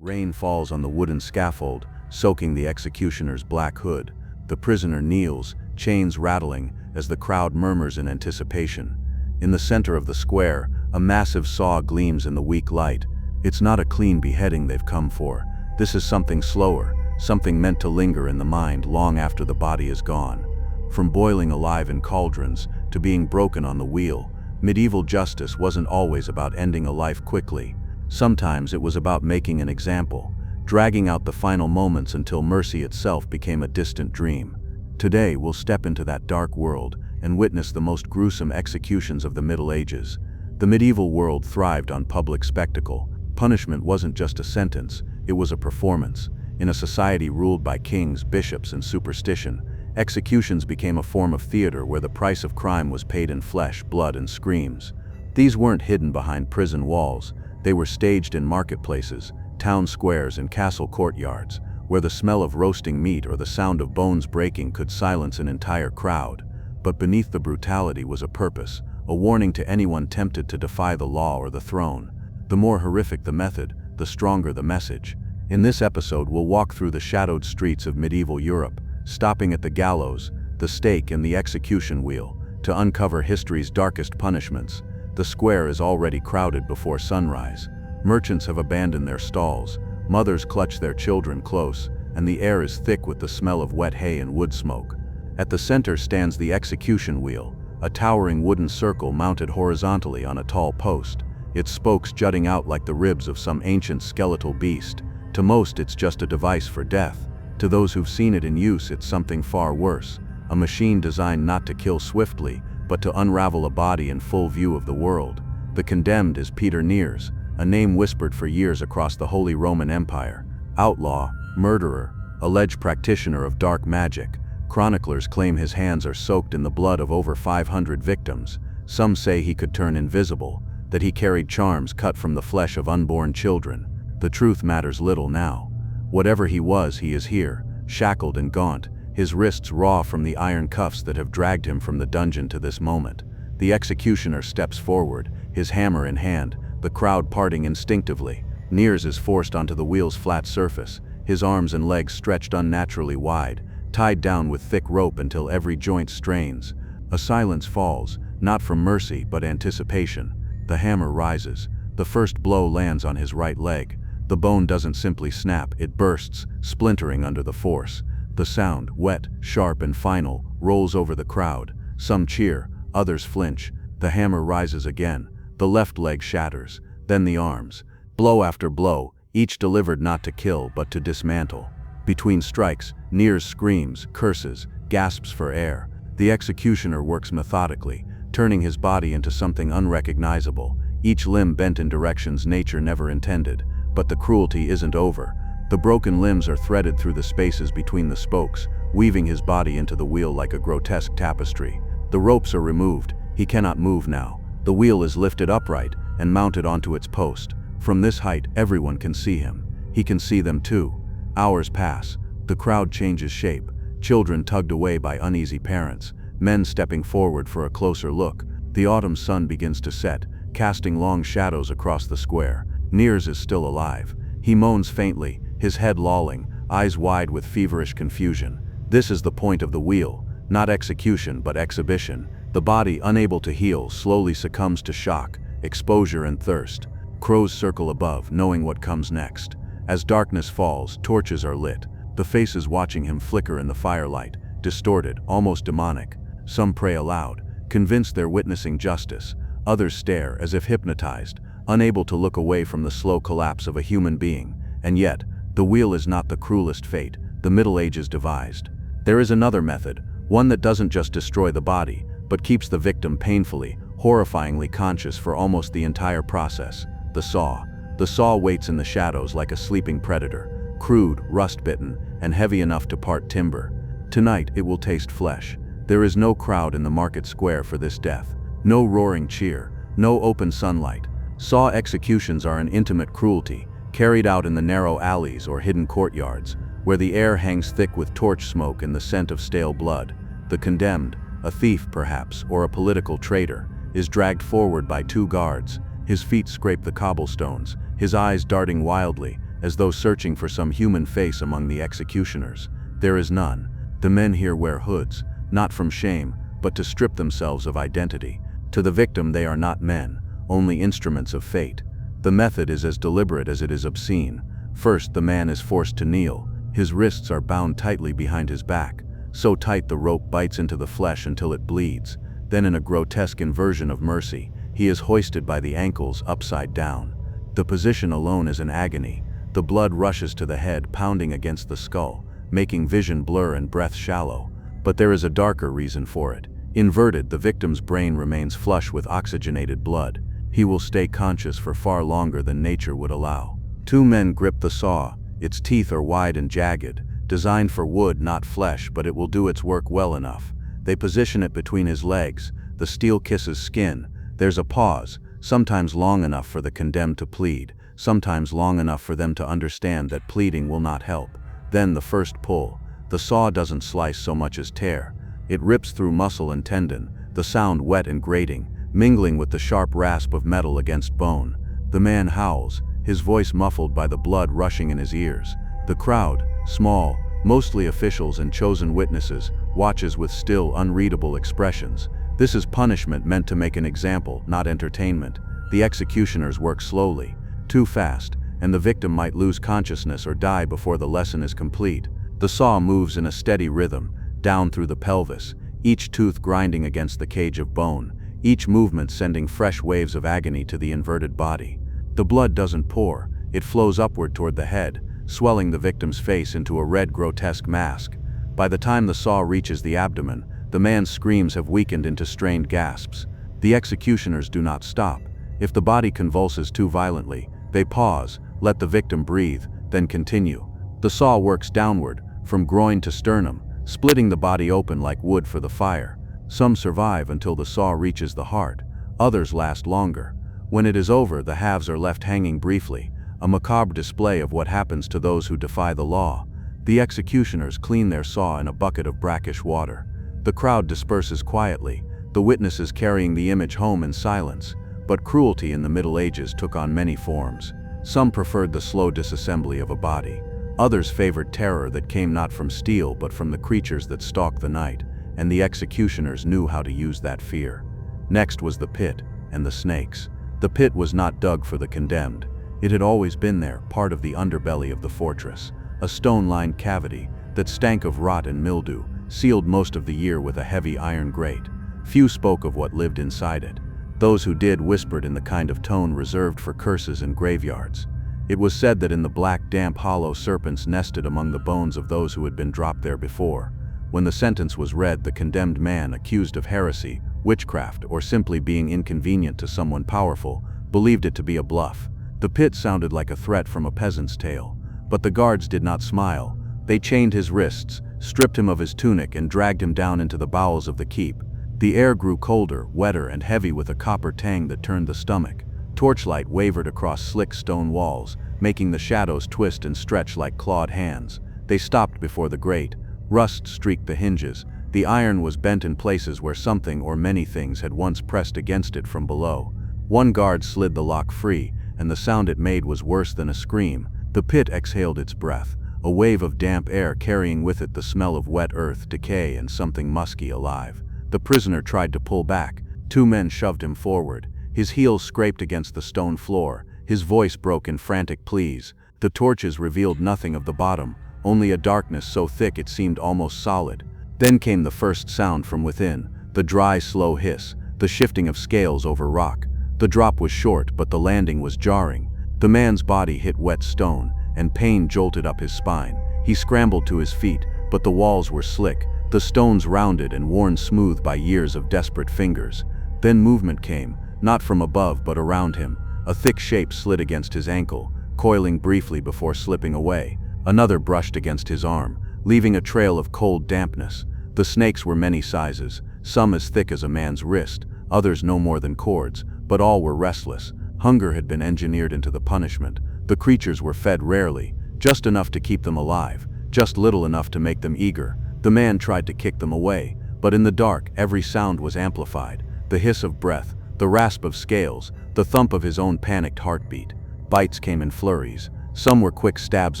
Rain falls on the wooden scaffold, soaking the executioner's black hood. The prisoner kneels, chains rattling, as the crowd murmurs in anticipation. In the center of the square, a massive saw gleams in the weak light. It's not a clean beheading they've come for. This is something slower, something meant to linger in the mind long after the body is gone. From boiling alive in cauldrons to being broken on the wheel, medieval justice wasn't always about ending a life quickly. Sometimes it was about making an example, dragging out the final moments until mercy itself became a distant dream. Today we'll step into that dark world and witness the most gruesome executions of the Middle Ages. The medieval world thrived on public spectacle. Punishment wasn't just a sentence, it was a performance. In a society ruled by kings, bishops, and superstition, executions became a form of theater where the price of crime was paid in flesh, blood, and screams. These weren't hidden behind prison walls. They were staged in marketplaces, town squares, and castle courtyards, where the smell of roasting meat or the sound of bones breaking could silence an entire crowd. But beneath the brutality was a purpose, a warning to anyone tempted to defy the law or the throne. The more horrific the method, the stronger the message. In this episode, we'll walk through the shadowed streets of medieval Europe, stopping at the gallows, the stake, and the execution wheel, to uncover history's darkest punishments. The square is already crowded before sunrise. Merchants have abandoned their stalls, mothers clutch their children close, and the air is thick with the smell of wet hay and wood smoke. At the center stands the execution wheel, a towering wooden circle mounted horizontally on a tall post, its spokes jutting out like the ribs of some ancient skeletal beast. To most, it's just a device for death. To those who've seen it in use, it's something far worse, a machine designed not to kill swiftly, but to unravel a body in full view of the world. The condemned is Peter Nears, a name whispered for years across the Holy Roman Empire. Outlaw, murderer, alleged practitioner of dark magic. Chroniclers claim his hands are soaked in the blood of over 500 victims. Some say he could turn invisible, that he carried charms cut from the flesh of unborn children. The truth matters little now. Whatever he was, he is here, shackled and gaunt, his wrists raw from the iron cuffs that have dragged him from the dungeon to this moment. The executioner steps forward, his hammer in hand, the crowd parting instinctively. Nears is forced onto the wheel's flat surface, his arms and legs stretched unnaturally wide, tied down with thick rope until every joint strains. A silence falls, not from mercy but anticipation. The hammer rises. The first blow lands on his right leg. The bone doesn't simply snap, it bursts, splintering under the force. The sound, wet, sharp, and final, rolls over the crowd. Some cheer, others flinch. The hammer rises again. The left leg shatters, then the arms. Blow after blow, each delivered not to kill but to dismantle. Between strikes, Nears screams, curses, gasps for air. The executioner works methodically, turning his body into something unrecognizable, each limb bent in directions nature never intended. But the cruelty isn't over. The broken limbs are threaded through the spaces between the spokes, weaving his body into the wheel like a grotesque tapestry. The ropes are removed. He cannot move now. The wheel is lifted upright and mounted onto its post. From this height, everyone can see him. He can see them too. Hours pass. The crowd changes shape. Children tugged away by uneasy parents. Men stepping forward for a closer look. The autumn sun begins to set, casting long shadows across the square. Nears is still alive. He moans faintly, his head lolling, eyes wide with feverish confusion. This is the point of the wheel, not execution but exhibition. The body, unable to heal, slowly succumbs to shock, exposure, and thirst. Crows circle above, knowing what comes next. As darkness falls, torches are lit. The faces watching him flicker in the firelight, distorted, almost demonic. Some pray aloud, convinced they're witnessing justice. Others stare, as if hypnotized, unable to look away from the slow collapse of a human being. And yet, the wheel is not the cruelest fate the Middle Ages devised. There is another method, one that doesn't just destroy the body, but keeps the victim painfully, horrifyingly conscious for almost the entire process. The saw. The saw waits in the shadows like a sleeping predator, crude, rust-bitten, and heavy enough to part timber. Tonight, it will taste flesh. There is no crowd in the market square for this death. No roaring cheer, no open sunlight. Saw executions are an intimate cruelty, carried out in the narrow alleys or hidden courtyards, where the air hangs thick with torch smoke and the scent of stale blood. The condemned, a thief perhaps, or a political traitor, is dragged forward by two guards. His feet scrape the cobblestones, his eyes darting wildly, as though searching for some human face among the executioners. There is none. The men here wear hoods, not from shame, but to strip themselves of identity. To the victim they are not men, only instruments of fate. The method is as deliberate as it is obscene. First, the man is forced to kneel. His wrists are bound tightly behind his back, so tight the rope bites into the flesh until it bleeds. Then, in a grotesque inversion of mercy, he is hoisted by the ankles upside down. The position alone is an agony. The blood rushes to the head, pounding against the skull, making vision blur and breath shallow. But there is a darker reason for it. Inverted, the victim's brain remains flush with oxygenated blood. He will stay conscious for far longer than nature would allow. Two men grip the saw. Its teeth are wide and jagged, designed for wood, not flesh, but it will do its work well enough. They position it between his legs. The steel kisses skin. There's a pause, sometimes long enough for the condemned to plead, sometimes long enough for them to understand that pleading will not help. Then the first pull. The saw doesn't slice so much as tear. It rips through muscle and tendon, the sound wet and grating, mingling with the sharp rasp of metal against bone. The man howls, his voice muffled by the blood rushing in his ears. The crowd, small, mostly officials and chosen witnesses, watches with still, unreadable expressions. This is punishment meant to make an example, not entertainment. The executioners work slowly, too fast, and the victim might lose consciousness or die before the lesson is complete. The saw moves in a steady rhythm, down through the pelvis, each tooth grinding against the cage of bone, each movement sending fresh waves of agony to the inverted body. The blood doesn't pour, it flows upward toward the head, swelling the victim's face into a red, grotesque mask. By the time the saw reaches the abdomen, the man's screams have weakened into strained gasps. The executioners do not stop. If the body convulses too violently, they pause, let the victim breathe, then continue. The saw works downward, from groin to sternum, splitting the body open like wood for the fire. Some survive until the saw reaches the heart. Others last longer. When it is over, the halves are left hanging briefly, a macabre display of what happens to those who defy the law. The executioners clean their saw in a bucket of brackish water. The crowd disperses quietly, the witnesses carrying the image home in silence. But cruelty in the Middle Ages took on many forms. Some preferred the slow disassembly of a body. Others favored terror that came not from steel but from the creatures that stalk the night, and the executioners knew how to use that fear. Next was the pit, and the snakes. The pit was not dug for the condemned. It had always been there, part of the underbelly of the fortress. A stone-lined cavity that stank of rot and mildew, sealed most of the year with a heavy iron grate. Few spoke of what lived inside it. Those who did whispered in the kind of tone reserved for curses and graveyards. It was said that in the black, damp hollow serpents nested among the bones of those who had been dropped there before. When the sentence was read, the condemned man, accused of heresy, witchcraft, or simply being inconvenient to someone powerful, believed it to be a bluff. The pit sounded like a threat from a peasant's tale. But the guards did not smile. They chained his wrists, stripped him of his tunic, and dragged him down into the bowels of the keep. The air grew colder, wetter, and heavy with a copper tang that turned the stomach. Torchlight wavered across slick stone walls, making the shadows twist and stretch like clawed hands. They stopped before the grate. Rust streaked the hinges. The iron was bent in places where something or many things had once pressed against it from below. One guard slid the lock free, and the sound it made was worse than a scream. The pit exhaled its breath, a wave of damp air carrying with it the smell of wet earth, decay, and something musky alive. The prisoner tried to pull back. Two men shoved him forward. His heels scraped against the stone floor. His voice broke in frantic pleas. The torches revealed nothing of the bottom, only a darkness so thick it seemed almost solid. Then came the first sound from within, the dry, slow hiss, the shifting of scales over rock. The drop was short, but the landing was jarring. The man's body hit wet stone, and pain jolted up his spine. He scrambled to his feet, but the walls were slick, the stones rounded and worn smooth by years of desperate fingers. Then movement came, not from above but around him. A thick shape slid against his ankle, coiling briefly before slipping away. Another brushed against his arm, leaving a trail of cold dampness. The snakes were many sizes, some as thick as a man's wrist, others no more than cords, but all were restless. Hunger had been engineered into the punishment. The creatures were fed rarely, just enough to keep them alive, just little enough to make them eager. The man tried to kick them away, but in the dark every sound was amplified. The hiss of breath, the rasp of scales, the thump of his own panicked heartbeat. Bites came in flurries. Some were quick stabs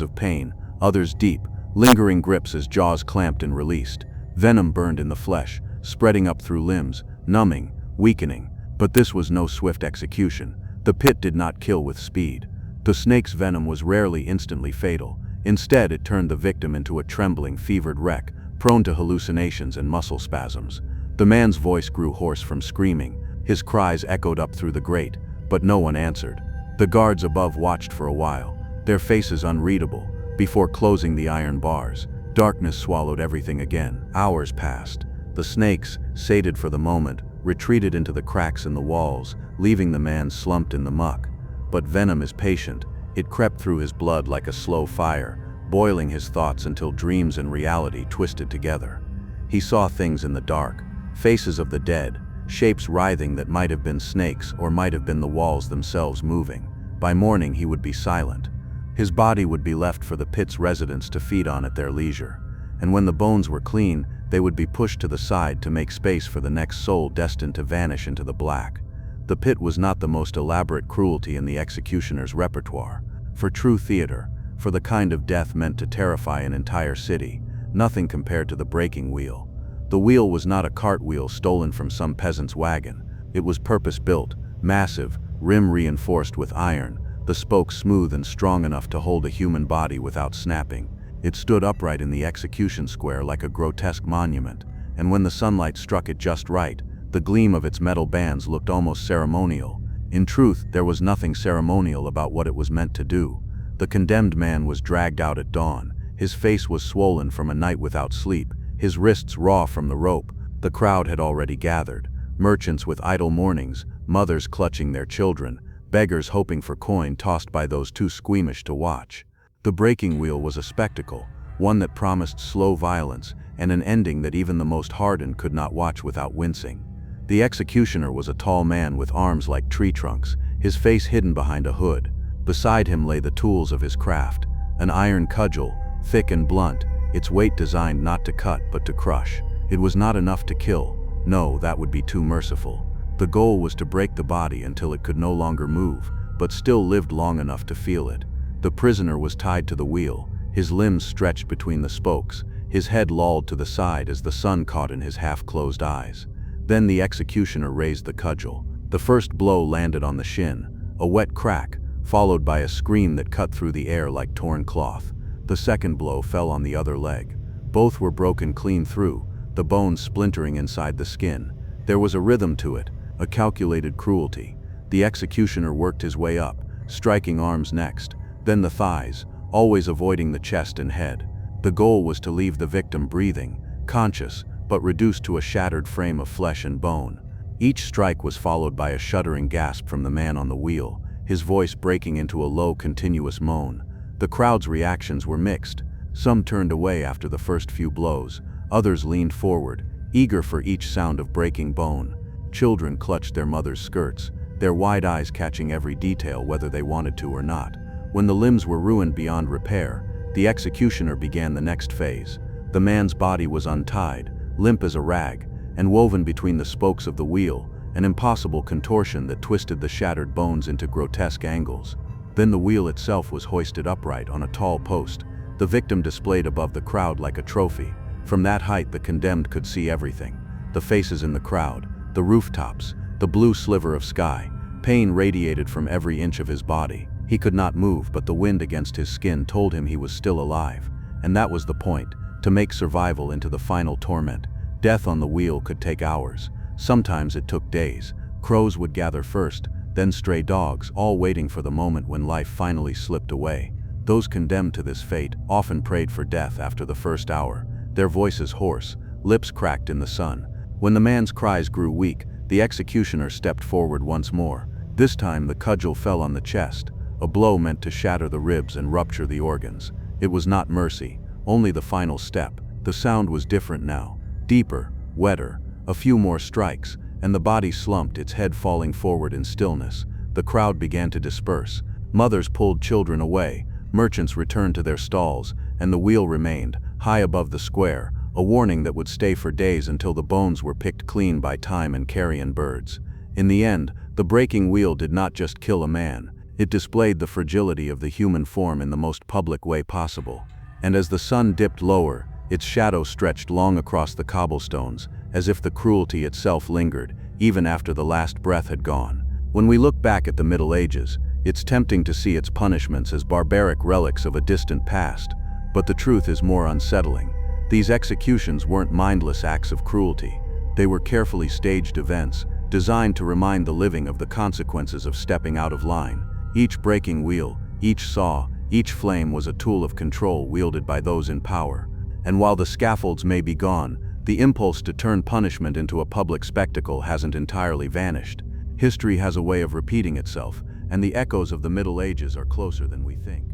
of pain, others deep, lingering grips as jaws clamped and released. Venom burned in the flesh, spreading up through limbs, numbing, weakening. But this was no swift execution. The pit did not kill with speed. The snake's venom was rarely instantly fatal. Instead, it turned the victim into a trembling, fevered wreck, prone to hallucinations and muscle spasms. The man's voice grew hoarse from screaming. His cries echoed up through the grate, but no one answered. The guards above watched for a while, their faces unreadable, before closing the iron bars. Darkness swallowed everything again. Hours passed. The snakes, sated for the moment, retreated into the cracks in the walls, leaving the man slumped in the muck. But venom is patient. It crept through his blood like a slow fire, boiling his thoughts until dreams and reality twisted together. He saw things in the dark, faces of the dead, shapes writhing that might have been snakes or might have been the walls themselves moving. By morning he would be silent. His body would be left for the pit's residents to feed on at their leisure. And when the bones were clean, they would be pushed to the side to make space for the next soul destined to vanish into the black. The pit was not the most elaborate cruelty in the executioner's repertoire. For true theater, for the kind of death meant to terrify an entire city, nothing compared to the breaking wheel. The wheel was not a cartwheel stolen from some peasant's wagon. It was purpose-built, massive, rim-reinforced with iron, the spokes smooth and strong enough to hold a human body without snapping. It stood upright in the execution square like a grotesque monument, and when the sunlight struck it just right, the gleam of its metal bands looked almost ceremonial. In truth, there was nothing ceremonial about what it was meant to do. The condemned man was dragged out at dawn. His face was swollen from a night without sleep, his wrists raw from the rope. The crowd had already gathered, merchants with idle mornings, mothers clutching their children, beggars hoping for coin tossed by those too squeamish to watch. The breaking wheel was a spectacle, one that promised slow violence and an ending that even the most hardened could not watch without wincing. The executioner was a tall man with arms like tree trunks, his face hidden behind a hood. Beside him lay the tools of his craft, an iron cudgel, thick and blunt, its weight designed not to cut but to crush. It was not enough to kill. No, that would be too merciful. The goal was to break the body until it could no longer move, but still lived long enough to feel it. The prisoner was tied to the wheel, his limbs stretched between the spokes, his head lolled to the side as the sun caught in his half-closed eyes. Then the executioner raised the cudgel. The first blow landed on the shin, a wet crack, followed by a scream that cut through the air like torn cloth. The second blow fell on the other leg. Both were broken clean through, the bones splintering inside the skin. There was a rhythm to it, a calculated cruelty. The executioner worked his way up, striking arms next, then the thighs, always avoiding the chest and head. The goal was to leave the victim breathing, conscious, but reduced to a shattered frame of flesh and bone. Each strike was followed by a shuddering gasp from the man on the wheel, his voice breaking into a low, continuous moan. The crowd's reactions were mixed. Some turned away after the first few blows, others leaned forward, eager for each sound of breaking bone. Children clutched their mothers' skirts, their wide eyes catching every detail whether they wanted to or not. When the limbs were ruined beyond repair, the executioner began the next phase. The man's body was untied, limp as a rag, and woven between the spokes of the wheel, an impossible contortion that twisted the shattered bones into grotesque angles. Then the wheel itself was hoisted upright on a tall post, the victim displayed above the crowd like a trophy. From that height the condemned could see everything. The faces in the crowd, the rooftops, the blue sliver of sky. Pain radiated from every inch of his body. He could not move, but the wind against his skin told him he was still alive. And that was the point, to make survival into the final torment. Death on the wheel could take hours. Sometimes it took days. Crows would gather first, then stray dogs, all waiting for the moment when life finally slipped away. Those condemned to this fate often prayed for death after the first hour, their voices hoarse, lips cracked in the sun. When the man's cries grew weak, the executioner stepped forward once more. This time the cudgel fell on the chest, a blow meant to shatter the ribs and rupture the organs. It was not mercy, only the final step. The sound was different now, deeper, wetter. A few more strikes, and the body slumped, its head falling forward in stillness. The crowd began to disperse. Mothers pulled children away, merchants returned to their stalls, and the wheel remained, high above the square, a warning that would stay for days until the bones were picked clean by time and carrion birds. In the end, the breaking wheel did not just kill a man, It displayed the fragility of the human form in the most public way possible, and as the sun dipped lower, its shadow stretched long across the cobblestones, as if the cruelty itself lingered, even after the last breath had gone. When we look back at the Middle Ages, it's tempting to see its punishments as barbaric relics of a distant past, but the truth is more unsettling. These executions weren't mindless acts of cruelty. They were carefully staged events, designed to remind the living of the consequences of stepping out of line. Each breaking wheel, each saw, each flame was a tool of control wielded by those in power. And while the scaffolds may be gone, the impulse to turn punishment into a public spectacle hasn't entirely vanished. History has a way of repeating itself, and the echoes of the Middle Ages are closer than we think.